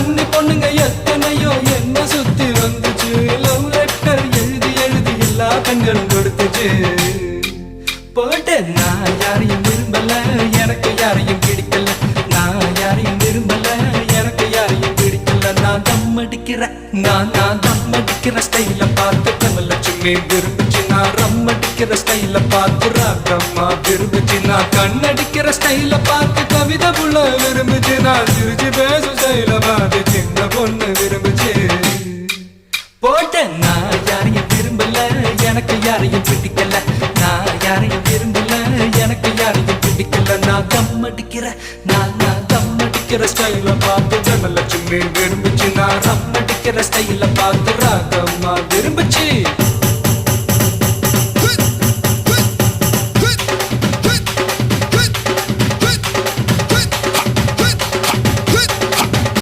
கன்னி பொண்ணுங்க எத்தனையோ என்ன சுத்தி வந்துச்சு லவ் லெட்டர் எழுதி எழுதி எல்லா கண்களும் கொடுத்துச்சு போட்டு நான் யாரையும் விரும்பல எனக்கு யாரையும் பிடிக்கல நான் யாரையும் விரும்பல எனக்கு யாரையும் பிடிக்கல நான் தம் அடிக்கிற ஸ்டைல பார்த்து தனலட்சுமி விரும்புச்சு நான் ரம் அடிக்கிற ஸ்டைல பார்த்து ராகம்மா விரும்புச்சு நான் கண்ணடிக்கிற ஸ்டைல பார்த்து கவிதை புள்ள விரும்புச்சு நான் சிரிச்சு பேசும் ஸ்டைல பார்த்து சின்ன பொண்ணு விரும்புச்சு போட்டேன் நான் யாரையும் விரும்பல எனக்கு யாரையும் பிடிக்கல நான் யாரையும் விரும்பல எனக்கு யாரையும் பிடிக்கல நான் தம் அடிக்கிற ஸ்டைல பார்த்து தனலட்சுமி விரும்புச்சு நான் ரம் அடிக்கிற ஸ்டைல பார்த்து ராகம்மா விரும்புச்சு